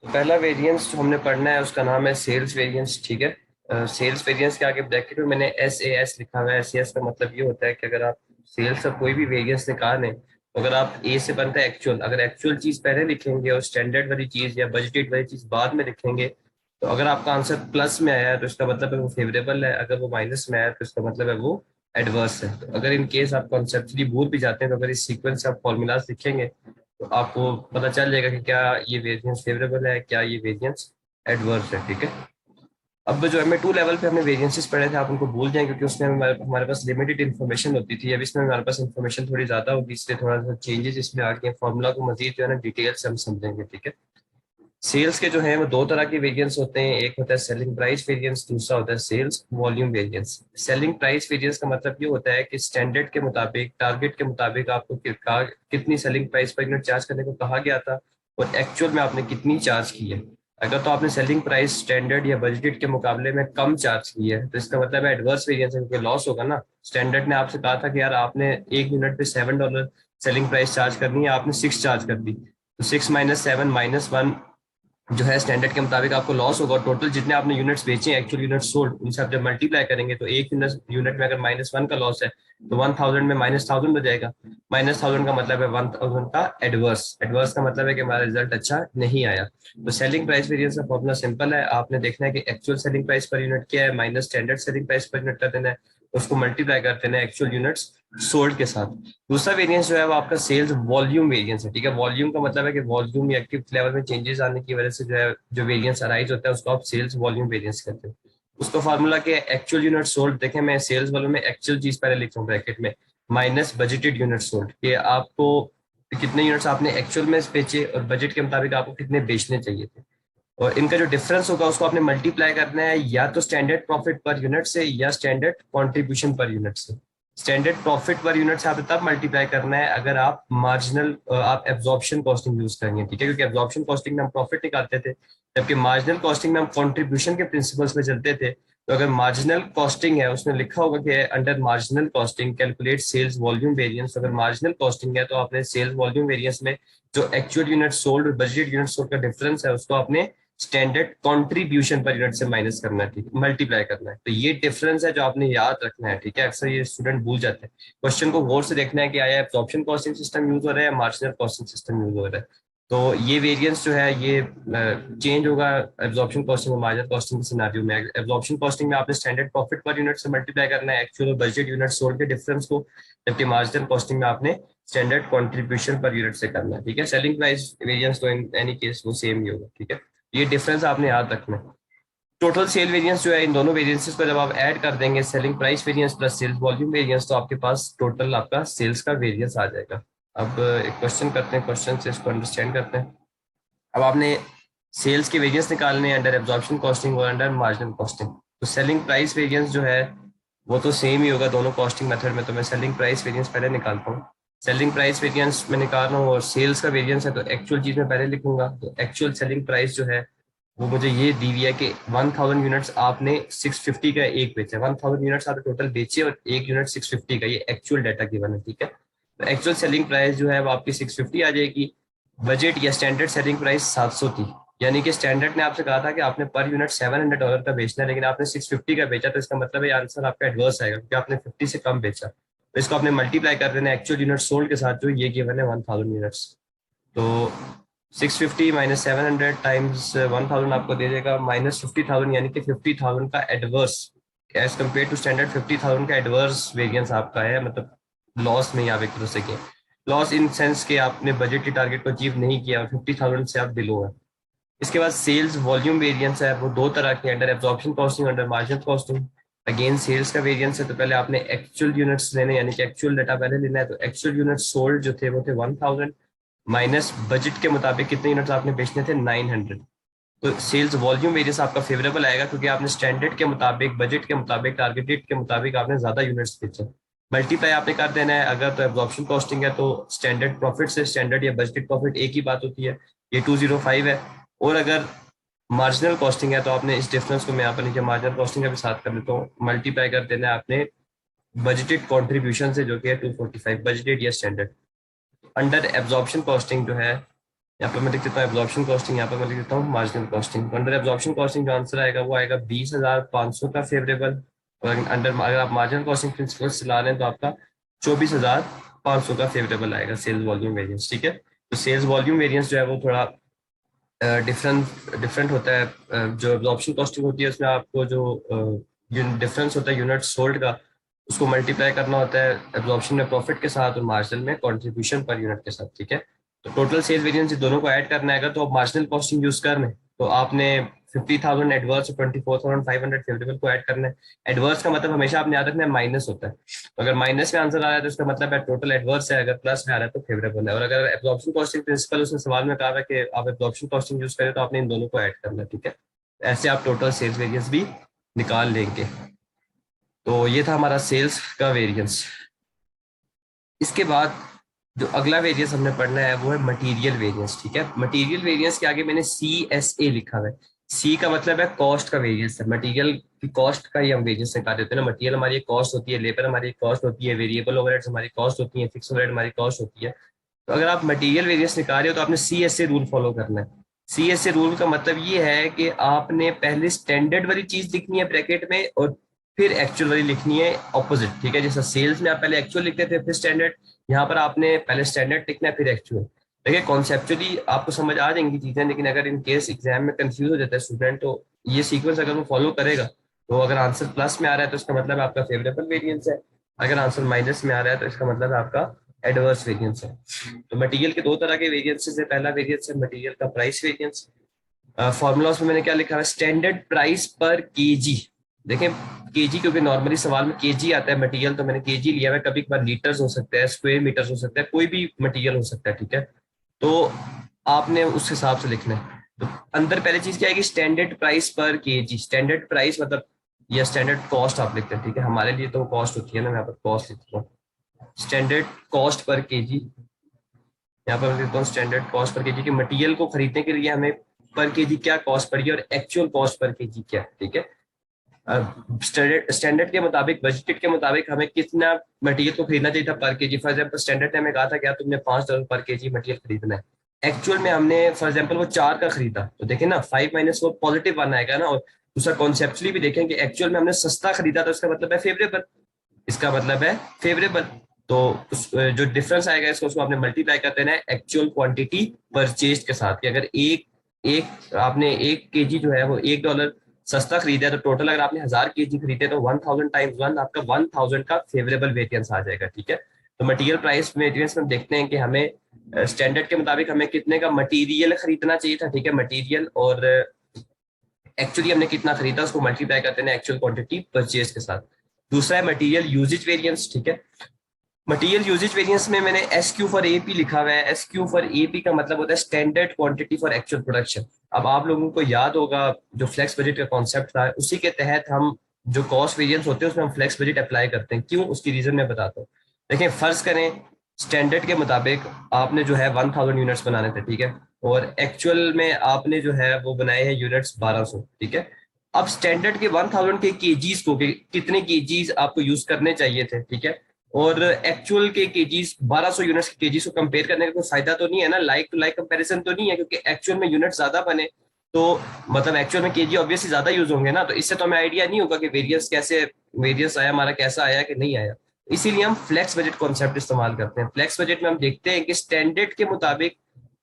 तो पहला वेरिएंस जो हमने पढ़ना है उसका नाम है सेल्स वेरिएंस। ठीक है, सेल्स वेरिएंस के आगे ब्रैकेट में मैंने SAS लिखा हुआ है। SAS का मतलब ये होता है कि अगर आप सेल्स का कोई भी वेरिएंस निकालें तो अगर आप ए से बनता है एक्चुअल, अगर एक्चुअल चीज पहले लिखेंगे और स्टैंडर्ड वाली चीज या बजटेड वाली चीज बाद में लिखेंगे तो अगर आपका आंसर प्लस में आया है तो इसका मतलब है वो फेवरेबल है, अगर वो माइनस में आया तो इसका मतलब है वो एडवर्स है। तो अगर इन केस आप कॉन्सेप्चुअली भूल भी जाते हैं तो अगर इस सीक्वेंस से आप फॉर्मूलाज लिखेंगे तो आपको पता चल जाएगा कि क्या ये वेरिएंस फेवरेबल है, क्या ये वेरिएंस एडवर्स है। ठीक है, अब जो M2 लेवल पे हमने वेरिएंसेस पढ़े थे आप उनको भूल जाएं क्योंकि उसमें हमारे पास लिमिटेड इन्फॉर्मेशन होती थी। अब इसमें हमारे पास इन्फॉर्मेशन थोड़ी ज्यादा होगी, इसलिए थोड़ा सा चेंजेस इसमें आ गए। फॉर्मूला को मजीद जो है ना डिटेल से हम समझेंगे। ठीक है, सेल्स के जो है वो दो तरह के वेरिएंस होते हैं, एक होता है सेलिंग प्राइस वेरिएंस, दूसरा होता है sales volume variance. Selling price variance का मतलब ये होता है कि स्टैंडर्ड के मुताबिक, टारगेट के मुताबिक आपको कितनी selling price per unit charge करने को कहा गया था और एक्चुअल में आपने कितनी चार्ज की है। अगर तो आपने सेलिंग प्राइस स्टैंडर्ड या बजटेड के मुकाबले में कम चार्ज की है तो इसका मतलब है एडवर्स वेरिएंस है, क्योंकि लॉस होगा ना। स्टैंडर्ड ने आपसे कहा था कि यार आपने एक यूनिट पे $7 सेलिंग प्राइस चार्ज करनी है, आपने 6 चार्ज कर दी, तो 6 - 7 - 1 जो है स्टैंडर्ड के मुताबिक आपको लॉस होगा। टोटल जितने आपने यूनिट्स बेचे, एक्चुअल यूनिट्स सोल्ड, उनसे आप जब मल्टीप्लाई करेंगे तो एक यूनिट में अगर -1 का लॉस है तो 1000 में -1000 हो जाएगा। -1000 का मतलब है 1000 का एडवर्स। एडवर्स का मतलब है कि हमारा रिजल्ट अच्छा नहीं आया। तो सेलिंग प्राइस वेरिएंस का फॉर्मूला सिंपल है, आपने देखना है कि actual selling price per unit क्या है minus standard selling price per unit कर देना है, उसको मल्टीप्लाई कर देना है एक्चुअल यूनिट्स सोल्ड के साथ। दूसरा वेरिएंस जो है वो आपका सेल्स वॉल्यूम वेरिएंस है। ठीक है, वॉल्यूम का मतलब है कि वॉल्यूम या एक्टिव लेवल में चेंजेस आने की वजह से जो है जो वेरिएंस अराइज होता है उसको आप सेल्स वॉल्यूम वेरिएंस कहते हैं। उसका फार्मूला क्या है, एक्चुअल यूनिट सोल्ड। देखें मैं सेल्स वालों में एक्चुअल चीज पहले लिख रहा हूँ ब्रैकेट में, माइनस बजटेड यूनिट सोल्ड, कि आपको कितने यूनिट्स आपने एक्चुअल में बेचे और बजट के मुताबिक आपको कितने बेचने चाहिए थे। और इनका जो डिफरेंस होगा उसको आपने मल्टीप्लाई करना है या तो स्टैंडर्ड प्रॉफिट पर यूनिट से या स्टैंडर्ड कंट्रीब्यूशन पर यूनिट से। स्टैंडर्ड प्रॉफिट पर यूनिट से आपने तब मल्टीप्लाई करना है अगर आप मार्जिनल आप एब्जॉर्प्शन कॉस्टिंग यूज करेंगे। ठीक है, क्योंकि एब्जॉर्प्शन कॉस्टिंग में हम प्रॉफिट निकालते थे जबकि मार्जिनल कॉस्टिंग में हम कंट्रीब्यूशन के प्रिंसिपल्स पे चलते थे। तो अगर मार्जिनल कॉस्टिंग है उसमें लिखा होगा कि under marginal costing calculate sales volume variance. अगर मार्जिनल कॉस्टिंग है तो आपने सेल्स वॉल्यूम वेरिएंस में जो एक्चुअल यूनिट सोल्ड और बजटेड यूनिट सोल्ड का डिफरेंस है उसको आपने स्टैंडर्ड कंट्रीब्यूशन पर यूनिट से माइनस करना है। ठीक है, मल्टीप्लाई करना है। तो ये डिफरेंस है जो आपने याद रखना है। ठीक है, अक्सर ये स्टूडेंट भूल जाते हैं। क्वेश्चन को गौर से देखना है कि आया एब्जॉर्प्शन कॉस्टिंग सिस्टम यूज हो रहा है या मार्जिनल कॉस्टिंग सिस्टम यूज हो रहा है। तो ये वेरिएंस जो है ये चेंज होगा एब्जॉर्प्शन कॉस्टिंग और मार्जिनल कॉस्टिंग के सिनेरियो में। एब्जॉर्प्शन कॉस्टिंग में आपने स्टैंडर्ड प्रॉफिट पर यूनिट से मल्टीप्लाई करना है एक्चुअल और बजट यूनिट सोल्ड के डिफरेंस को, जबकि मार्जिनल कॉस्टिंग में आपने स्टैंडर्ड कंट्रीब्यूशन पर यूनिट से करना है। ठीक है, सेलिंग प्राइस वेरिएंस तो इन एनी केस वो सेम ही होगा। ठीक है, ये डिफरेंस आपने याद रखना है। टोटल सेल वेरिएंस जो है इन दोनों वेरिएंसेस को जब आप ऐड कर देंगे, selling price variance plus sales volume variance, तो आपके पास टोटल आपका सेल्स का वेरिएंस आ जाएगा। अब एक क्वेश्चन करते हैं, क्वेश्चन से इसको अंडरस्टैंड करते हैं। अब आपने सेल्स के वेरिएंस निकालने हैं अंडर एब्जॉर्प्शन कॉस्टिंग और अंडर मार्जिनल कॉस्टिंग। तो सेलिंग प्राइस वेरिएंस जो है वो तो सेम ही होगा दोनों कॉस्टिंग मेथड में। तो मैं सेलिंग प्राइस वेरिएंस पहले निकालता हूँ। सेलिंग प्राइस वेरिएंस में निकाल रहा हूँ और सेल्स का वेरिएंस है तो एक्चुअल चीज में पहले लिखूंगा। तो एक्चुअल सेलिंग प्राइस जो है वो मुझे ये दी हुई है कि 1000 यूनिट्स आपने 650 का एक बेचा। 1000 यूनिट्स आपने टोटल बेचे और एक यूनिट 650 का, ये एक्चुअल डाटा गिवन है। ठीक है, तो एक्चुअल सेलिंग प्राइस जो है वो आपकी 650 आ जाएगी। बजट या स्टैंडर्ड सेलिंग प्राइस 700 थी, यानी कि स्टैंडर्ड ने आपसे कहा था कि आपने पर यूनिट $700 का बेचना है लेकिन आपने 650 का बेचा, तो इसका मतलब है आंसर आपका एडवर्स आएगा क्योंकि आपने 50 से कम बेचा। तो इसको आपने मल्टीप्लाई कर देना एक्चुअल यूनिट सोल्ड के साथ जो ये गिवन है 1000 यूनिट्स। तो 650 - 700 टाइम्स 1000 आपको दे देगा -50,000, यानी कि 50,000 का adverse as compare to standard 50,000 का एडवर्स वेरिएंस आपका है। मतलब लॉस में ही आप एक तरह से किए, लॉस इन सेंस के आपने बजट की टारगेट को अचीव नहीं किया और 50,000 से आप बिलो है। इसके बाद सेल्स वॉल्यूम वेरिएंस है, वो दो तरह के, under absorption costing, under marginal costing. Again sales का वेरिएंस है तो पहले आपने एक्चुअल यूनिट्स लेने, यानी कि एक्चुअल डाटा पहले लेना है। तो एक्चुअल यूनिट्स सोल्ड जो थे वो थे 1000 माइनस बजट के मुताबिक कितने यूनिट्स आपने बेचने थे 900। तो सेल्स वॉल्यूम वेरिएंस आपका फेवरेबल आएगा क्योंकि आपने स्टैंडर्ड के मुताबिक, बजट के मुताबिक, टारगेट डेट के मुताबिक आपने ज्यादा यूनिट्स बेचे। मल्टीप्लाई आपने कर देना है। अगर तो एब्जॉर्प्शन कॉस्टिंग है तो स्टैंडर्ड प्रॉफिट से स्टैंडर्ड या बजटेड प्रॉफिट एक ही बात होती है, ये 205 है। और अगर मार्जिनल कॉस्टिंग है तो आपने इस डिफरेंस को, मैं यहाँ पर नीचे मार्जिनल कॉस्टिंग का भी साथ कर देता हूँ, मल्टीप्लाई कर देना है आपने बजटेड कॉन्ट्रीब्यूशन से जो कि है 245, बजटेड या स्टैंडर्ड। अंडर एब्जॉर्प्शन कॉस्टिंग जो है, यहाँ पर मैं लिख देता हूँ एब्जॉर्प्शन कॉस्टिंग, यहाँ पर मैं लिख देता हूँ मार्जिनल कॉस्टिंग। तो अंडर एब्जॉर्प्शन कॉस्टिंग जो आंसर आएगा वो आएगा 20,500 का फेवरेबल। और अंडर अगर आप मार्जिनल कॉस्टिंग प्रिंसिपल चला रहे हैं तो आपका 24,500 का फेवरेबल आएगा सेल्स वॉल्यूम वेरियंस। ठीक है, तो सेल्स वॉल्यूम वेरियंस जो है वो थोड़ा डिफरेंट डिफरेंट होता है। जो एब्जॉर्प्शन कॉस्टिंग होती है उसमें आपको जो डिफरेंस होता है यूनिट सोल्ड का, उसको मल्टीप्लाई करना होता है एब्जॉर्प्शन में प्रॉफिट के साथ और मार्जिनल में कंट्रीब्यूशन पर यूनिट के साथ। ठीक है, तो टोटल सेल वेरिएंस दोनों को ऐड करना है अगर, तो आप मार्जिनल कॉस्टिंग यूज कर रहे हैं तो आपने 50,000 एडवर्स और 24,500 फेवरेबल को ऐड करना है। एडवर्स का मतलब हमेशा आपने याद रखना है माइनस होता है, तो अगर माइनस में आंसर आ रहा है तो इसका मतलब है टोटल एडवर्स है, अगर प्लस में आ रहा है तो फेवरेबल है। और अगर एब्जॉर्प्शन कॉस्टिंग प्रिंसिपल उसने सवाल में कहा है कि आप एब्जॉर्प्शन कॉस्टिंग यूज करें तो आपने इन दोनों को ऐड करना है। ठीक है, ऐसे आप टोटल सेल्स वेरियंस भी निकाल लेंगे। तो ये था हमारा सेल्स का वेरियंस। इसके बाद जो अगला वेरियंस हमने पढ़ना है वो है मटेरियल वेरियंस। ठीक है, मटेरियल वेरियंस के आगे मैंने CSA लिखा हुआ है। सी का मतलब है कॉस्ट का वेरियंस है, मटेरियल की कॉस्ट का ही हम वेरियंस निकाल देते हैं ना। मटेरियल हमारी कॉस्ट होती है, लेबर हमारी कॉस्ट होती है, वेरिएबल ओवरहेड्स हमारी कॉस्ट होती है, फिक्स ओवरहेड हमारी कॉस्ट होती है। तो अगर आप मटेरियल वेरियंस निकाल रहे हो तो आपने CSA रूल फॉलो करना है। CSA रूल का मतलब ये है कि आपने पहले स्टैंडर्ड वाली चीज लिखनी है ब्रैकेट में और फिर एक्चुअल वाली लिखनी है ऑपोजिट। ठीक है, जैसा सेल्स में आप पहले एक्चुअल लिखते थे फिर स्टैंडर्ड, यहाँ पर आपने पहले स्टैंडर्ड लिखना है फिर एक्चुअल। देखिए कॉन्सेप्चुअली आपको समझ आ जाएंगी चीजें, लेकिन अगर इन केस एग्जाम में कंफ्यूज हो जाता है स्टूडेंट तो ये सीक्वेंस अगर वो फॉलो करेगा तो अगर आंसर प्लस में आ रहा है तो इसका मतलब आपका फेवरेबल वेरियंस है, अगर आंसर माइनस में आ रहा है तो इसका मतलब आपका एडवर्स वेरियंस है। तो मटेरियल के दो तरह के वेरियंसेस है। पहला वेरियंस है मटेरियल का प्राइस वेरियंस। फॉर्मूलाज में मैंने क्या लिखा है, स्टैंडर्ड प्राइस पर केजी। देखें केजी क्योंकि नॉर्मली सवाल में केजी आता है मटेरियल, तो मैंने केजी लिया है। कभी कभार लीटर्स हो सकता है, स्क्वायर मीटर्स हो सकता है, कोई भी मटेरियल हो सकता है। ठीक है, तो आपने उस हिसाब से लिखना है। तो अंदर पहले चीज क्या है कि स्टैंडर्ड प्राइस पर केजी, स्टैंडर्ड प्राइस मतलब या स्टैंडर्ड कॉस्ट आप लिखते हैं। ठीक है, हमारे लिए तो कॉस्ट होती है ना, मैं यहाँ पर कॉस्ट लिखता हूँ। स्टैंडर्ड कॉस्ट पर केजी, यहाँ पर मैं लिखता हूँ स्टैंडर्ड कॉस्ट पर केजी कि मटेरियल को खरीदने के लिए हमें पर केजी क्या कॉस्ट पड़ी और एक्चुअल कॉस्ट पर केजी क्या। ठीक है, स्टैंडर्ड के मुताबिक, बजटेड के मुताबिक हमें कितना मटेरियल को खरीदना चाहिए था पर केजी। फॉर एग्जाम्पल स्टैंडर्ड ने हमें कहा था क्या तुमने $5 पर केजी मटेरियल खरीदना है, एक्चुअल में हमने फॉर एग्जाम्पल वो 4 का खरीदा, तो देखें ना 5 माइनस वो पॉजिटिव वन आएगा ना। और दूसरा कॉन्सेप्चुअली भी देखें कि एक्चुअल में हमने सस्ता खरीदा तो इसका मतलब है फेवरेबल, इसका मतलब है फेवरेबल। तो जो डिफरेंस आएगा इसको उसको आपने मल्टीप्लाई कर देना है एक्चुअल क्वांटिटी परचेज के साथ कि अगर एक एक आपने 1 केजी जो है वो $1 सस्ता खरीदा है तो टोटल अगर आपने 1000 केजी खरीदे तो 1000 टाइम्स 1 आपका 1000 का फेवरेबल वेरियंस आ जाएगा। ठीक है, तो मटेरियल प्राइस वेरियंस में देखते हैं कि हमें स्टैंडर्ड के मुताबिक हमें कितने का मटेरियल खरीदना चाहिए था। ठीक है, मटेरियल और एक्चुअली हमने कितना खरीदा उसको मल्टीप्लाई करते हैं एक्चुअल क्वांटिटी परचेज के साथ। दूसरा है मटेरियल यूजेज वेरिएंस। ठीक है, मटेरियल यूजेज वेरिएंस में मैंने SQ फॉर AP लिखा हुआ है। SQ फॉर AP का मतलब होता है standard quantity for actual production. अब आप लोगों को याद होगा जो फ्लेक्स बजट का कॉन्सेप्ट था उसी के तहत हम जो कॉस्ट वेरिएंस होते हैं उसमें हम फ्लेक्स बजट अप्लाई करते हैं। क्यों, उसकी रीजन मैं बताता हूँ। देखिए फर्ज करें स्टैंडर्ड के मुताबिक आपने जो है 1000 यूनिट्स बनाने थे। ठीक है, और एक्चुअल में आपने जो है वो बनाए हैं यूनिट्स 1200। ठीक है, अब स्टैंडर्ड के 1000 के केजीज को कितने केजीज आपको यूज करने चाहिए थे। ठीक है, और एक्चुअल के केजीज 1200 यूनिट्स के केजीज को कंपेयर करने का कोई फायदा तो नहीं है ना, लाइक टू लाइक कंपैरिजन तो नहीं है, क्योंकि एक्चुअल में यूनिट ज्यादा बने तो मतलब एक्चुअल में केजी ऑब्वियसली ज्यादा यूज होंगे ना, तो इससे तो हमें आइडिया नहीं होगा कि वेरियंस आया हमारा कैसा आया कि नहीं आया। इसीलिए हम फ्लेक्स बजट कॉन्सेप्ट इस्तेमाल करते हैं। फ्लेक्स बजट में हम देखते हैं कि स्टैंडर्ड के मुताबिक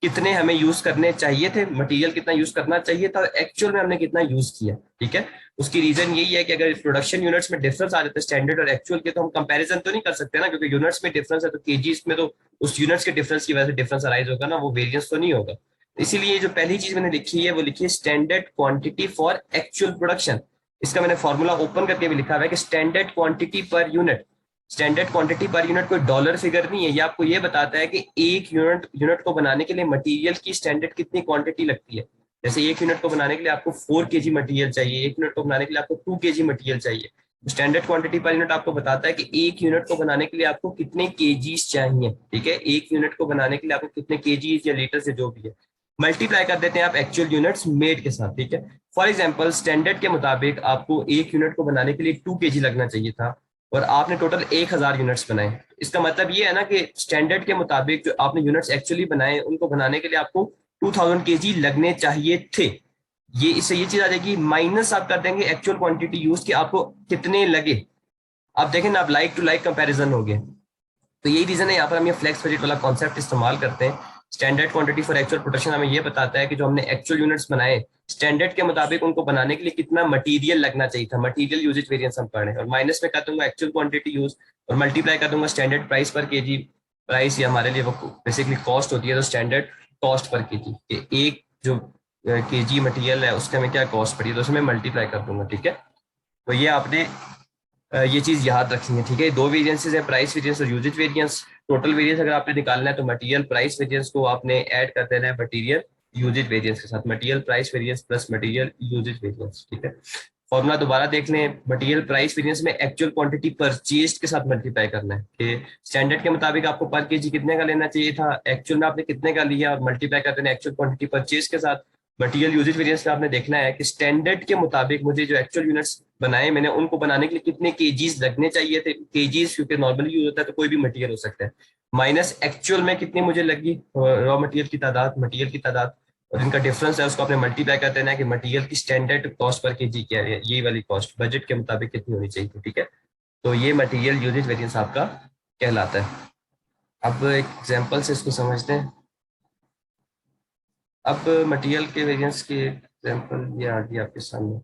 कितने हमें यूज करने चाहिए थे, मटेरियल कितना यूज करना चाहिए था, एक्चुअल में हमने कितना यूज किया। ठीक है, उसकी रीजन यही है कि अगर प्रोडक्शन यूनिट्स में डिफरेंस आ जाता है स्टैंडर्ड और एक्चुअल के तो हम कंपैरिजन तो नहीं कर सकते ना, क्योंकि यूनिट्स में डिफरेंस है तो केजीज में तो उस यूनिट्स के डिफरेंस की वजह से डिफरेंस अराइज होगा ना, वो वेरियंस तो नहीं होगा। इसीलिए जो पहली चीज मैंने लिखी है वो लिखी है standard quantity for actual production. इसका मैंने फॉर्मूला ओपन करके भी लिखा हुआ है कि standard quantity per unit. Standard quantity per unit कोई डॉलर फिगर नहीं है, ये आपको ये बताता है कि एक यूनिट को बनाने के लिए मटेरियल की स्टैंडर्ड कितनी क्वांटिटी लगती है। जैसे एक यूनिट को बनाने के लिए आपको 4 केजी मटेरियल चाहिए, एक यूनिट को बनाने के लिए आपको 2 केजी मटेरियल चाहिए। स्टैंडर्ड क्वांटिटी पर यूनिट आपको बताता है कि एक यूनिट को बनाने के लिए आपको कितने केजीज चाहिए। ठीक है, एक यूनिट को बनाने के लिए आपको कितने केजीज या लीटर से जो भी है मल्टीप्लाई कर देते हैं आप एक्चुअल यूनिट्स मेड के साथ। ठीक है, फॉर एग्जाम्पल स्टैंडर्ड के मुताबिक आपको एक यूनिट को बनाने के लिए 2 केजी लगना चाहिए था और आपने टोटल 1000 यूनिट्स बनाए। इसका मतलब ये है ना कि स्टैंडर्ड के मुताबिक जो आपने यूनिट्स एक्चुअली बनाए उनको बनाने के लिए आपको 2000 kg लगने चाहिए थे। ये इससे ये चीज आ जाएगी, माइनस आप कर देंगे एक्चुअल क्वांटिटी यूज कि आपको कितने लगे। आप देखें ना, आप लाइक टू लाइक कंपैरिजन हो गया। तो यही रीजन है यहाँ पर हम ये फ्लेक्स बजट वाला कॉन्सेप्ट इस्तेमाल करते हैं। Standard quantity for actual production हमें ये बताता है कि जो हमने एक्चुअल यूनिट्स बनाए स्टैंडर्ड के मुताबिक, उनको बनाने के लिए कितना मटेरियल लगना चाहिए था। मटेरियल यूजेज वेरिएंस हम पढ़े, और माइनस में कर दूंगा एक्चुअल क्वांटिटी यूज, और मल्टीप्लाई कर दूंगा स्टैंडर्ड प्राइस पर केजी। प्राइस ये हमारे लिए वो बेसिकली कॉस्ट होती है, तो स्टैंडर्ड कॉस्ट पर केजी, एक जो केजी मटेरियल है उसके हमें क्या कॉस्ट पड़ी है, तो उसमें मल्टीप्लाई कर दूंगा। ठीक है, तो ये आपने ये चीज याद रखनी है। ठीक है, दो वेरिएंसेस है, प्राइस वेरिएंस और यूजेज वेरिएंस। टोटल वेरिएंस अगर आपने निकालना है तो मटेरियल प्राइस वेरिएंस को आपने ऐड कर देना है मटेरियल यूजेज वेरिएंस के साथ, material price variance plus material usage variance. ठीक है, फॉर्मूला दोबारा देख लें, मटेरियल प्राइस वेरिएंस में एक्चुअल क्वांटिटी परचेज के साथ मल्टीप्लाई करना है कि स्टैंडर्ड के मुताबिक आपको पर केजी कितने का लेना चाहिए था, एक्चुअल में आपने कितने का लिया, और मल्टीप्लाई कर देना एक्चुअल क्वांटिटी परचेज के साथ। मटेरियल यूजेज वेरिएंस का आपने देखना है कि स्टैंडर्ड के मुताबिक मुझे जो एक्चुअल यूनिट्स बनाए मैंने, उनको बनाने के लिए कितने केजीज लगने चाहिए थे। केजीज क्योंकि नॉर्मली यूज होता है तो कोई भी मटेरियल हो सकता है, माइनस एक्चुअल में कितनी मुझे लगी रॉ मटेरियल की तादाद, मटेरियल की तादाद, और इनका डिफरेंस है उसको आपने मल्टीप्लाई कर देना है कि मटेरियल की स्टैंडर्ड कॉस्ट पर केजी क्या है, ये वाली कॉस्ट बजट के मुताबिक कितनी होनी चाहिए। ठीक है, तो ये मटेरियल यूजेज वेरिएंस आपका कहलाता है। अब एक एग्जांपल से इसको समझते हैं। अब मटेरियल के वेरिएंस की एग्जांपल ये आ गई आपके सामने।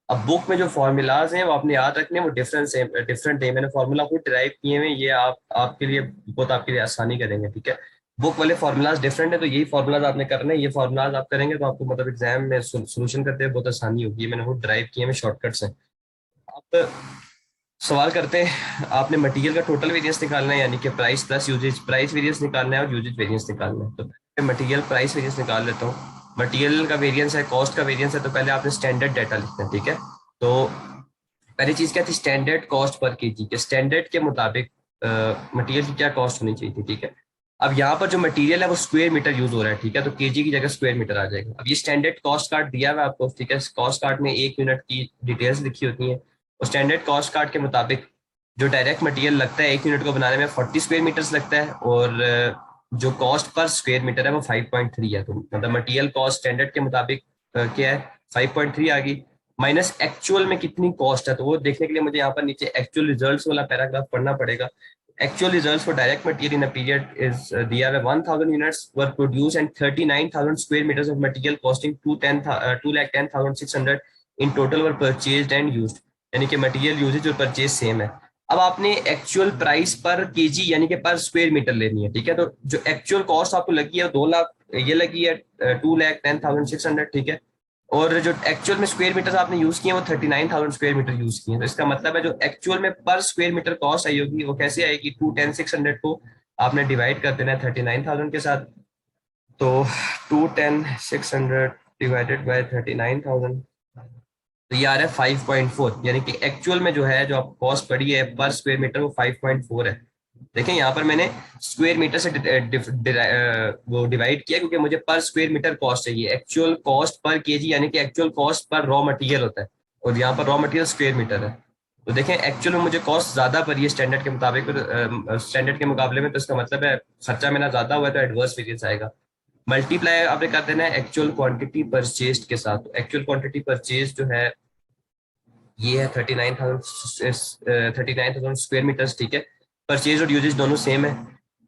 अब बुक में जो फॉर्मूलाज हैं वो आपने याद रखने हैं, वो डिफरेंट है। मैंने फॉर्मूला खुद डिराइव किए हुए, ये आप आपके लिए बहुत आपके लिए आसानी करेंगे। ठीक है, बुक वाले फॉर्मूलाज डिफरेंट है, तो यही फॉर्मूलाज आपने करने हैं। ये फॉर्मूलाज आप करेंगे तो आपको मतलब एग्जाम में सोल्यूशन करते हैं बहुत आसानी होगी। ये मैंने खुद ड्राइव किए हैं, शॉर्टकट्स हैं। आप सवाल करते हैं, आपने मटेरियल का टोटल वेरिएंस निकालना है, यानी कि price plus usage, price variance निकालना है और यूजेज वेरिएंस निकालना है। तो मटेरियल प्राइस वेरिएंस निकाल लेता हूँ। मटेरियल का वेरिएंस है, कॉस्ट का वेरिएंस है, तो पहले आपने स्टैंडर्ड डाटा लिखना है। ठीक है, तो पहली चीज क्या थी, स्टैंडर्ड कॉस्ट पर केजी के स्टैंडर्ड के मुताबिक मटेरियल की क्या कॉस्ट होनी चाहिए थी। ठीक है, अब यहाँ पर जो मटेरियल है वो स्क्वायर मीटर यूज हो रहा है। ठीक है, तो केजी की जगह स्क्वायर मीटर आ जाएगा। अब ये स्टैंडर्ड कॉस्ट कार्ड दिया हुआ है आपको। ठीक है, कॉस्ट कार्ड में एक यूनिट की डिटेल्स लिखी होती हैं, और स्टैंडर्ड कॉस्ट कार्ड के मुताबिक जो डायरेक्ट मटेरियल लगता है एक यूनिट को बनाने में 40 स्क्वायर मीटर्स लगता है, और जो कॉस्ट पर स्क्वायर मीटर है वो 5.3 है। तो मतलब मटेरियल कॉस्ट स्टैंडर्ड के मुताबिक क्या है, 5.3 आ गई, माइनस एक्चुअल में कितनी कॉस्ट है। तो वो देखने के लिए मुझे यहाँ पर नीचे एक्चुअल रिजल्ट्स वाला पैराग्राफ पढ़ना पड़ेगा। Actual results for direct material in a period is दिया है 1000 units were produce and 39,000 square metres of material costing 2,10,600 in total were purchased and used, यानी कि मटेरियल यूजेज और परचेज सेम है। अब आपने एक्चुअल प्राइस पर केजी यानी कि पर स्क्वायर मीटर लेनी है। ठीक है, तो जो एक्चुअल कॉस्ट आपको लगी है 2 लाख, ये लगी है 2,10,600। ठीक है, और जो एक्चुअल में स्क्वायर मीटर आपने यूज किए वो 39,000 स्क्वायर मीटर यूज किए। तो इसका मतलब है जो एक्चुअल में पर स्क्वायर मीटर कॉस्ट आई होगी वो कैसे आएगी, 210,600 को आपने डिवाइड कर देना है 39,000 के साथ। तो 210,600 डिवाइडेड बाय 39,000, तो ये आ रहा है 5.4, यानी कि एक्चुअल में जो है जो आप कॉस्ट पड़ी है पर स्क्वायर मीटर वो 5.4 है। देखें यहाँ पर मैंने स्क्वायर मीटर से वो डिवाइड किया क्योंकि मुझे पर स्क्वायर मीटर कॉस्ट चाहिए। एक्चुअल कॉस्ट पर केजी यानी कि actual cost per raw material होता है, और यहाँ पर रॉ मटेरियल स्क्वायर मीटर है। तो देखें एक्चुअल में मुझे कॉस्ट ज्यादा पड़ी है स्टैंडर्ड के मुताबिक, स्टैंडर्ड के मुकाबले में, तो इसका मतलब है खर्चा मेरा ज्यादा हुआ है, तो एडवर्स वेरिएंस आएगा। मल्टीप्लाई आपने कर देना है एक्चुअल क्वांटिटी परचेज के साथ। एक्चुअल क्वांटिटी परचेज जो है ये है 39,000 स्क्वायर मीटर्स। ठीक है, परचेज और यूजेज दोनों सेम है,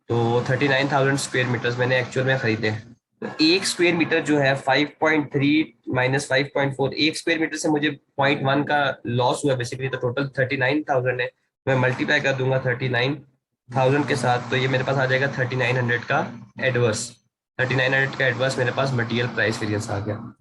तो 39,000 स्क्वायर मीटर्स मैंने एक्चुअल में खरीदे। तो एक स्क्वायर मीटर जो है 5.3 माइनस 5.4, एक स्क्वायर मीटर से मुझे 0.1 का लॉस हुआ बेसिकली, तो टोटल 39,000 है। मैं मल्टीप्लाई कर दूंगा 39,000 के साथ, तो ये मेरे पास आ जाएगा 3900 का एडवर्स। 3900 का एडवर्स मेरे पास मटेरियल प्राइस वेरिएंस आ गया।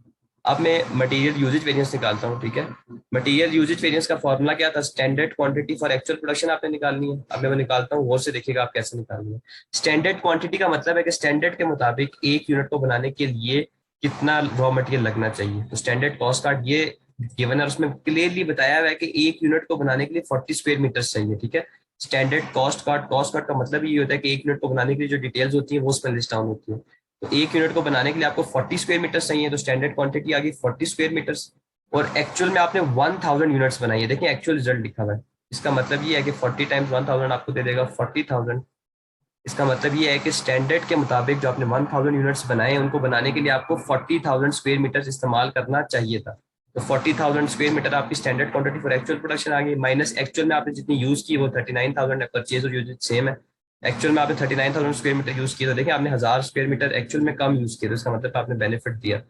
अब मैं मटेरियल यूजेज वेरिएंस निकालता हूँ। ठीक है, मटेरियल यूजेज वेरिएंस का फॉर्मूला क्या था, standard quantity for actual production आपने निकालनी है। अब मैं वो निकालता हूँ, गौर से देखिएगा आप कैसे निकालनी है। स्टैंडर्ड क्वांटिटी का मतलब है कि स्टैंडर्ड के मुताबिक एक यूनिट को बनाने के लिए कितना रॉ मटेरियल लगना चाहिए। तो स्टैंडर्ड कॉस्ट कार्ड ये गिवन है, उसमें क्लियरली बताया हुआ है कि एक यूनिट को बनाने के लिए 40 स्क्वायर मीटर चाहिए। ठीक है, स्टैंडर्ड कॉस्ट कार्ड का मतलब ये होता है कि एक यूनिट को बनाने के लिए जो डिटेल्स होती है वो उसमें लिस्ट डाउन होती है। तो एक यूनिट को बनाने के लिए आपको 40 स्क्वायर मीटर चाहिए, तो स्टैंडर्ड क्वांटिटी आ गई 40 स्क्वायर मीटर्स, और एक्चुअल में आपने 1000 यूनिट्स बनाई है। देखिए एक्चुअल रिजल्ट लिखा हुआ है, इसका मतलब ये है कि 40 टाइम्स 1000 आपको दे देगा 40,000। इसका मतलब ये है कि स्टैंडर्ड के मुताबिक जो आपने 1000 यूनिट्स बनाए हैं उनको बनाने के लिए आपको 40,000 स्क्वायर मीटर इस्तेमाल करना चाहिए था। तो 40,000 स्क्वायर मीटर आपकी standard quantity for actual production आ गई, माइनस एक्चुअल में आपने जितनी यूज की वो 39,000 है, परचेज और यूज सेम है। एक्चुअल में आपने 39,000 स्क्वायर मीटर यूज किया, तो देखिए आपने 1000 स्क्वायर मीटर एक्चुअल में कम यूज किया, तो इसका मतलब आपने बेनिफिट दिया।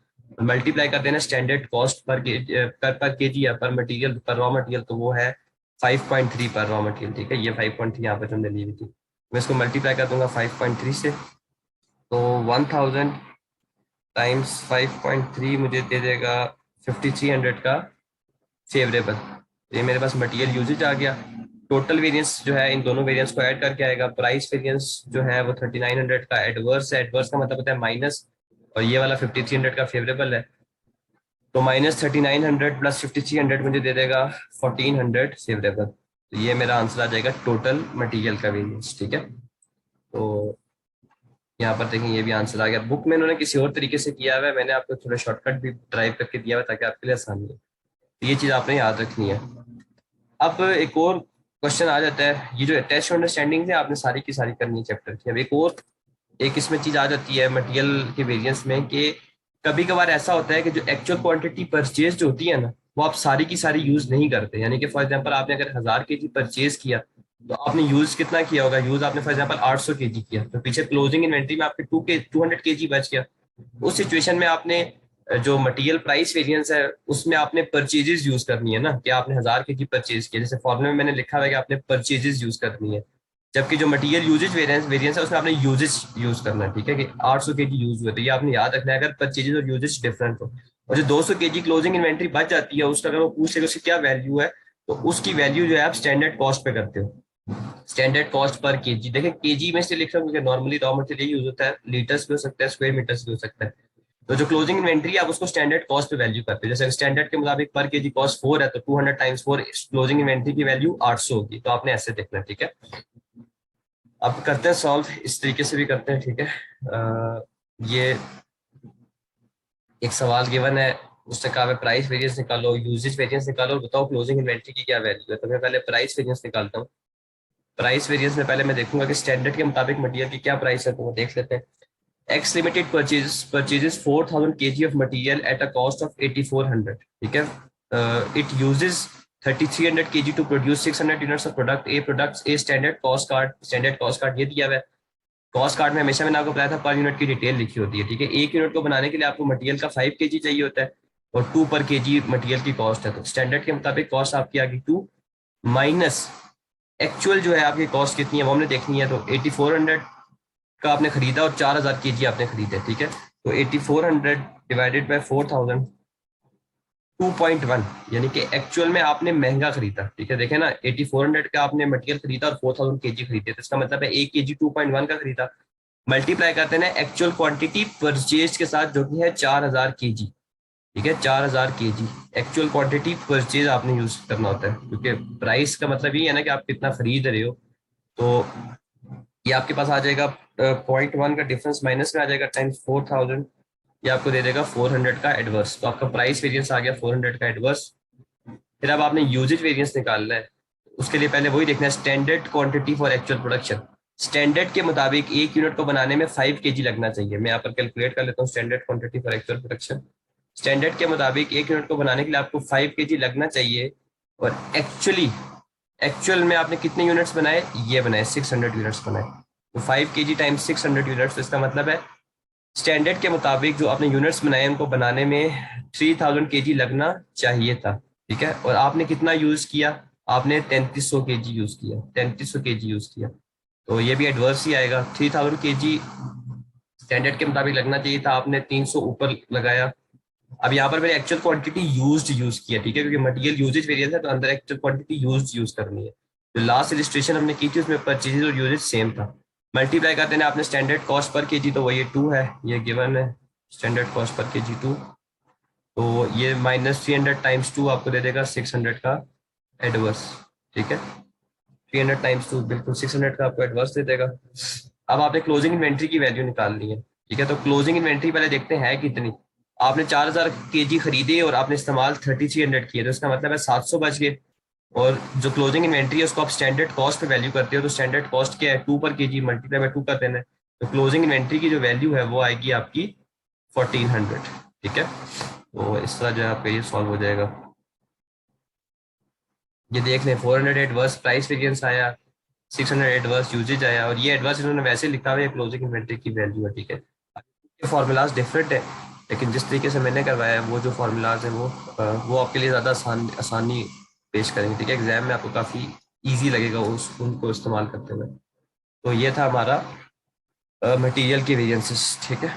मल्टीप्लाई कर देना स्टैंडर्ड कॉस्ट पर के जी या पर मटीरियल पर रॉ मटीरियल, तो वो है 5.3 पर रॉ मटीरियल। ठीक है, ये 5.3 यहाँ पर जो हमने ली हुई थी, मैं इसको मल्टीप्लाई कर दूंगा 5.3 से, तो 1000 टाइम्स 5.3 मुझे दे देगा 5300 का फेवरेबल। ये मेरे पास मटेरियल यूजेज आ गया। टोटल वेरिएंस जो है इन दोनों वेरिएंस को ऐड करके आएगा। प्राइस वेरिएंस जो है वो 3900 का एडवर्स है, एडवर्स का मतलब होता है माइनस, और ये वाला 5300 का फेवरेबल है। तो माइनस 3900 प्लस 5300 मुझे दे देगा 1400 फेवरेबल। तो ये मेरा आंसर आ जाएगा टोटल मटेरियल का वेरिएंस। ठीक है, तो यहाँ पर देखें ये भी आंसर आ गया। बुक में उन्होंने किसी और तरीके से किया हुआ है, मैंने आपको थोड़ा शॉर्टकट भी ड्राइव करके दिया हुआ है ताकि आपके लिए आसानी हो। तो ये चीज़ आपने याद रखनी है। अब एक और क्वेश्चन आ जाता है, ये जो टेस्ट अंडरस्टैंडिंग है आपने सारी की सारी करनी है चैप्टर की। अब एक और एक इसमें चीज आ जाती है मटेरियल के वेरिएंस में कि कभी कभार ऐसा होता है कि जो एक्चुअल क्वांटिटी परचेज जो होती है ना, वो आप सारी की सारी यूज नहीं करते। यानी कि फॉर एग्जांपल आपने अगर 1000 kg परचेज किया, तो आपने यूज कितना किया होगा? यूज आपने फॉर एग्जांपल 800 kg किया, तो पीछे क्लोजिंग इन्वेंट्री में आपके 200 kg बच गया। उस सिचुएशन में आपने जो मटेरियल प्राइस वेरिएंस है उसमें आपने परचेजेस यूज करनी है ना, कि आपने 1000 kg परचेज किया, जैसे फॉर्मूले में मैंने लिखा हुआ है कि आपने परचेजेस यूज करनी है। जबकि जो मटेरियल यूजेज वेरिएंस वेरिएंस है उसमें आपने यूजेज यूज करना है। ठीक है, कि 800 kg यूज हुए, तो ये आपने याद रखना है अगर परचेजेस और यूजेज डिफरेंट हो। और जो 200 kg क्लोजिंग इन्वेंट्री बच जाती है उसका अगर वो पूछ ले उसकी क्या वैल्यू है, तो उसकी वैल्यू जो है आप स्टैंडर्ड कॉस्ट पे करते हो। स्टैंडर्ड कॉस्ट पर केजी, देखिए केजी में से लिख रहा हूँ क्योंकि नॉर्मली रॉ मटेरियल यूज होता है, लीटर्स भी हो सकता है, स्क्वायर मीटर्स भी हो सकता है। तो जो क्लोजिंग इन्वेंट्री है आप उसको स्टैंडर्ड कॉस्ट पे वैल्यू करते हैं। जैसे स्टैंडर्ड के मुताबिक पर केजी कॉस्ट 4 है, तो 200 टाइम्स 4 क्लोजिंग इन्वेंट्री की वैल्यू 800 होगी, तो आपने ऐसे देखना है। ठीक है, अब करते हैं सॉल्व, इस तरीके से भी करते हैं। ठीक है, ये एक सवाल गिवन है, उससे कहा है प्राइस वेरिएंस निकालो, यूजेज वेरिएंस निकालो और बताओ क्लोजिंग इन्वेंट्री की क्या वैल्यू है। तो मैं पहले प्राइस वेरिएंस निकालता हूँ। प्राइस वेरिएंस में पहले मैं देखूंगा कि स्टैंडर्ड के मुताबिक मटेरियल की क्या प्राइस है, तो वो देख लेते हैं। X limited purchases 4000 kg of material at a cost of 8400। ठीक है, it uses 3300 kg to produce 600 units of product A. Products A standard cost card ये दिया हुआ है। कॉस्ट कार्ड में हमेशा मैंने आपको बताया था पर यूनिट की डिटेल लिखी होती है। ठीक है, एक यूनिट को बनाने के लिए आपको मटेरियल का 5 kg चाहिए होता है और 2 पर केजी मटेरियल की कॉस्ट है। तो स्टैंडर्ड के मुताबिक कॉस्ट आपकी आ गई 2 माइनस एक्चुअल जो है आपकी कॉस्ट कितनी है वो हमने देखनी है। तो 8400 का आपने खरीदा और 4000 kg आपने खरीदे। ठीक है, तो 8400 डिवाइडेड बाय 4000, 2.1, यानी कि एक्चुअल में आपने महंगा खरीदा। ठीक है, देखे ना, 8400 का आपने मटेरियल खरीदा और 4000 kg खरीदे, तो इसका मतलब है 1 kg 2.1 का खरीदा। मल्टीप्लाई करते हैं एक्चुअल क्वांटिटी परचेज के साथ जो कि है 4000 kg। ठीक है, 4000 kg एक्चुअल क्वांटिटी परचेज आपने यूज करना होता है, क्योंकि प्राइस का मतलब ये है ना कि आप कितना खरीद रहे हो। तो ये आपके पास आ जाएगा 0.1 का डिफरेंस माइनस में आ जाएगा टाइम्स 4000, ये आपको दे देगा 400 का एडवर्स। तो आपका प्राइस वेरिएंस आ गया 400 का एडवर्स। फिर अब आपने यूजेज वेरिएंस निकालना है, उसके लिए पहले वही देखना है standard quantity for actual production. Standard के मुताबिक एक यूनिट को बनाने में 5 kg लगना चाहिए। मैं यहाँ पर कैलकुलेट कर लेता हूँ standard quantity for actual production. Standard के मुताबिक एक यूनिट को बनाने के लिए आपको 5 kg लगना चाहिए, और एक्चुअल में आपने कितने यूनिट्स बनाए? ये बनाए 600 यूनिट्स बनाए। तो 5 kg टाइम्स 600 यूनिट्स, तो इसका मतलब है स्टैंडर्ड के मुताबिक जो आपने यूनिट्स बनाए उनको बनाने में 3000 kg लगना चाहिए था। ठीक है, और आपने कितना यूज किया? आपने 3300 kg यूज किया, 3300 kg यूज किया, तो ये भी एडवर्स ही आएगा। 3000 kg स्टैंडर्ड के मुताबिक लगना चाहिए था, आपने 300 ऊपर लगाया। अब यहाँ पर मैंने एक्चुअल क्वांटिटी यूज किया। ठीक है, क्योंकि मटेरियल यूजेज वेरिएंस है तो अंदर एक्चुअल क्वांटिटी यूज करनी है। जो लास्ट इलिस्ट्रेशन हमने की थी उसमें परचेजेज और यूजेज सेम था। मल्टीप्लाई करते हैं आपने स्टैंडर्ड कॉस्ट पर केजी, तो वो ये 2 है, ये गिवन है स्टैंडर्ड कॉस्ट पर केजी 2। तो ये -300 टाइम्स 2 आपको दे देगा 600 का एडवर्स। ठीक है, 300 टाइम्स 2 बिल्कुल 600 का आपको एडवर्स दे देगा। अब आपने क्लोजिंग इन्वेंट्री की वैल्यू निकालनी है। ठीक है, तो क्लोजिंग इन्वेंट्री पहले देखते हैं कितनी। आपने 4000 kg खरीदे और आपने इस्तेमाल 3300 किए, तो इसका मतलब है 700 बच गए। और जो क्लोजिंग इन्वेंट्री है उसको आप स्टैंडर्ड कॉस्ट पे वैल्यू करते हो, तो स्टैंडर्ड कॉस्ट क्या है, 2 पर केजी मल्टीप्लाई बाय 2 कर देना है, तो क्लोजिंग इन्वेंट्री की जो वैल्यू है वो आएगी आपकी 1400। ठीक है, तो इस तरह जो है आपका ये सॉल्व हो जाएगा। ये देख लें 400 एडवर्स प्राइस वेरिएंस आया, 600 एडवर्स यूजेज आया, और ये एडवर्स इन्होंने वैसे लिखा हुआ है क्लोजिंग इन्वेंट्री की वैल्यू है। ठीक है, ये फार्मूलाज डिफरेंट है, लेकिन जिस तरीके से मैंने करवाया है वो जो फार्मूलाज हैं वो आपके लिए ज़्यादा आसानी पेश करेंगे। ठीक है, एग्जाम में आपको काफ़ी ईजी लगेगा उस उनको इस्तेमाल करते हुए। तो ये था हमारा मटेरियल की वेरिएंसेस। ठीक है।